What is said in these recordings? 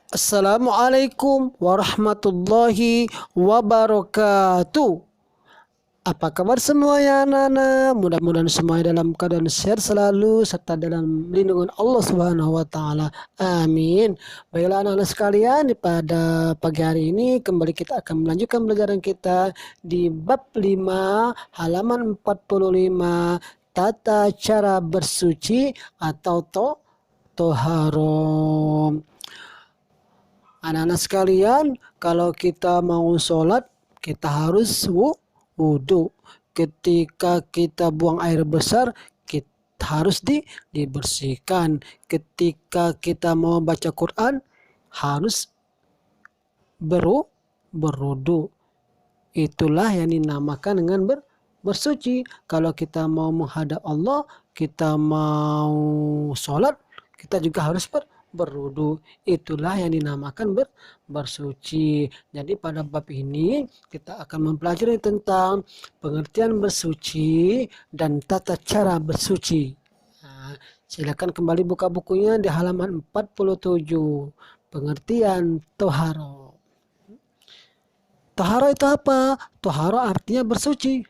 Assalamualaikum warahmatullahi wabarakatuh. Apa kabar semuanya anak-anak? Mudah-mudahan semuanya dalam keadaan sehat selalu serta dalam lindungan Allah Subhanahu wa taala. Amin. Baiklah anak-anak sekalian, pada pagi hari ini kembali kita akan melanjutkan pelajaran kita di bab 5 halaman 45 tata cara bersuci atau toharom. Anak-anak sekalian, kalau kita mau sholat, kita harus wudhu. Ketika kita buang air besar, kita harus dibersihkan. Ketika kita mau baca Quran, harus berwudhu. Itulah yang dinamakan dengan bersuci. Kalau kita mau menghadap Allah, kita mau sholat, kita juga harus berwudu. Itulah yang dinamakan bersuci. Jadi pada bab ini kita akan mempelajari tentang pengertian bersuci dan tata cara bersuci. Nah, silakan kembali buka bukunya di halaman 47. Pengertian toharo. Toharo itu apa? Toharo artinya bersuci.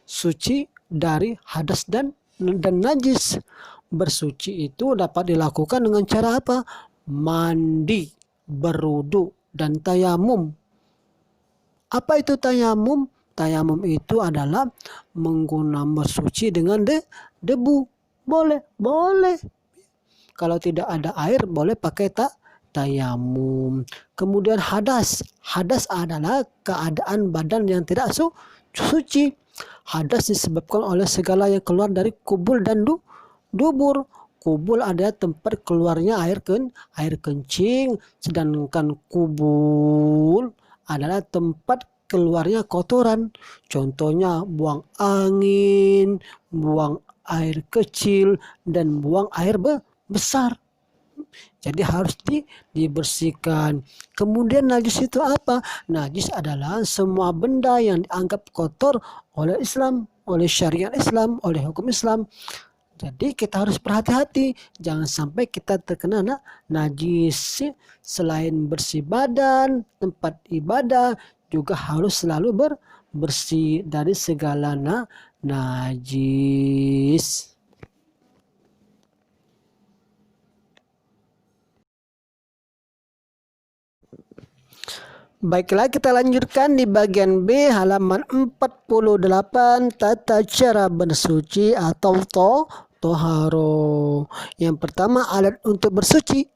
Suci dari hadas dan najis. Bersuci itu dapat dilakukan dengan cara apa? Mandi, berwudu, dan tayamum. Apa itu tayamum? Tayamum itu adalah menggunakan bersuci dengan debu. Boleh. Kalau tidak ada air, boleh pakai tayamum. Kemudian hadas. Hadas adalah keadaan badan yang tidak suci. Hadas disebabkan oleh segala yang keluar dari kubul dan dubur. Kubul adalah tempat keluarnya air kencing, sedangkan kubul adalah tempat keluarnya kotoran. Contohnya buang angin, buang air kecil, dan buang air besar. Jadi harus dibersihkan. Kemudian najis itu apa? Najis adalah semua benda yang dianggap kotor oleh Islam, oleh syariat Islam, oleh hukum Islam. Jadi kita harus berhati-hati, jangan sampai kita terkena najis. Selain bersih badan, tempat ibadah juga harus selalu bersih dari segala najis. Baiklah, kita lanjutkan di bagian B halaman 48 tata cara bersuci atau toharo. Yang pertama, alat untuk bersuci.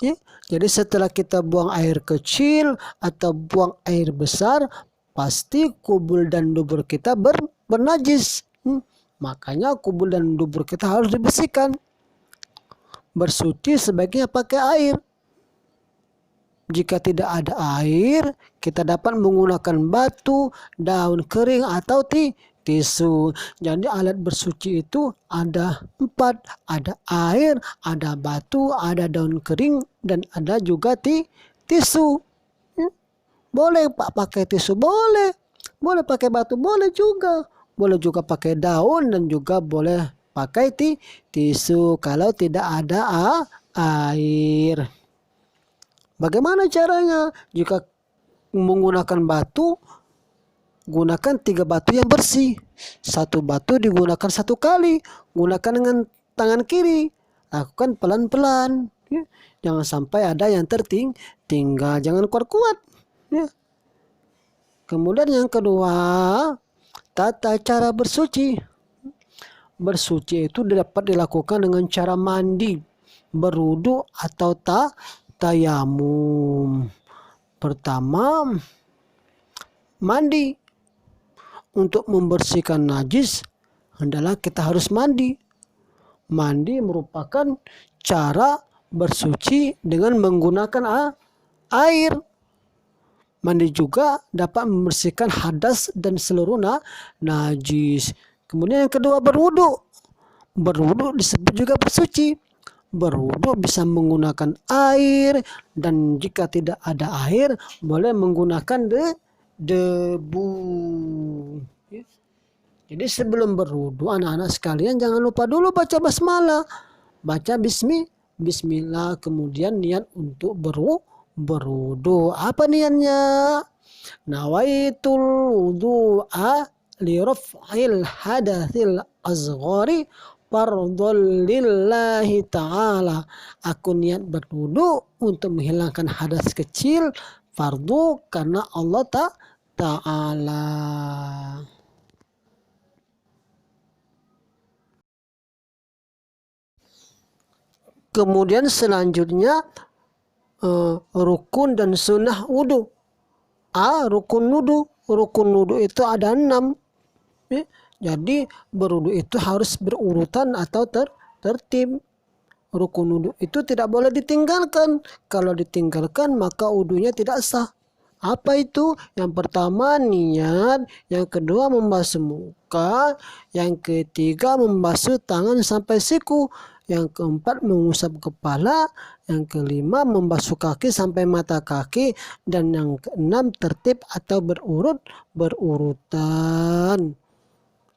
Ya. Jadi setelah kita buang air kecil atau buang air besar, pasti kubul dan dubur kita bernajis. Makanya kubul dan dubur kita harus dibersihkan. Bersuci sebaiknya pakai air. Jika tidak ada air, kita dapat menggunakan batu, daun kering, atau tisu. Jadi alat bersuci itu ada 4. Ada air, ada batu, ada daun kering, dan ada juga tisu. Boleh pakai tisu, boleh. Boleh pakai batu, boleh juga. Boleh juga pakai daun dan juga boleh pakai tisu kalau tidak ada air. Bagaimana caranya? Jika menggunakan batu, gunakan 3 batu yang bersih. 1 batu digunakan 1 kali. Gunakan dengan tangan kiri. Lakukan pelan-pelan. Ya. Jangan sampai ada yang tertinggal. Jangan kuat-kuat. Ya. Kemudian yang kedua, tata cara bersuci. Bersuci itu dapat dilakukan dengan cara mandi, berwudu, atau tayamum. Pertama, mandi. Untuk membersihkan najis adalah kita harus mandi. Mandi merupakan cara bersuci dengan menggunakan air. Mandi juga dapat membersihkan hadas dan seluruh najis. Kemudian yang kedua, berwudu. Berwudu disebut juga bersuci. Berwudu bisa menggunakan air, dan jika tidak ada air boleh menggunakan debu. Jadi sebelum berwudu, anak-anak sekalian jangan lupa dulu baca basmalah, baca bismillah, kemudian niat untuk berwudu. Apa niatnya? Nawaitul wudu'a li raf'il hadatsil asghari fardhul lillahi ta'ala. Aku niat berwudu untuk menghilangkan hadas kecil, fardu karena Allah Ta'ala. Kemudian selanjutnya rukun dan sunnah wudu. Rukun wudu itu ada 6. Jadi berwudu itu harus berurutan atau tertib. Rukun wudu itu tidak boleh ditinggalkan. Kalau ditinggalkan maka wudunya tidak sah. Apa itu? Yang pertama niat, yang kedua membasuh muka, yang ketiga membasuh tangan sampai siku, yang keempat mengusap kepala, yang kelima membasuh kaki sampai mata kaki, dan yang keenam tertib atau berurutan.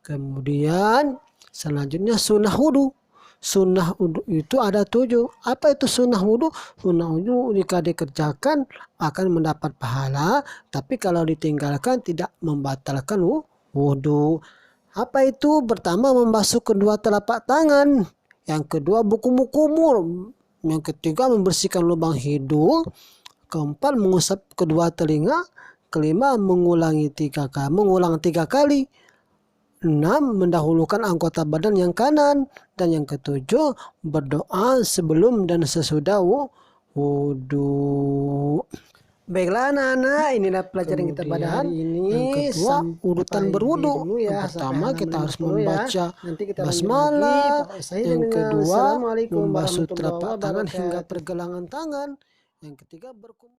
Kemudian selanjutnya sunnah wudu. Sunnah wudu itu ada 7. Apa itu sunnah wudu? Sunnah wudu jika dikerjakan akan mendapat pahala, tapi kalau ditinggalkan tidak membatalkan wudu. Apa itu? Pertama membasuh kedua telapak tangan, yang kedua kumur, yang ketiga membersihkan lubang hidung, keempat mengusap kedua telinga, kelima mengulang 3 kali, 6 mendahulukan anggota badan yang kanan, dan yang ketujuh berdoa sebelum dan sesudah wudu. Baiklah anak-anak, inilah pelajaran kita pada hari ini. Yang kedua, urutan berwudu. Yang pertama kita harus membaca basmalah. Yang kedua membasuh telapak tangan hingga pergelangan tangan. Yang ketiga berkumur.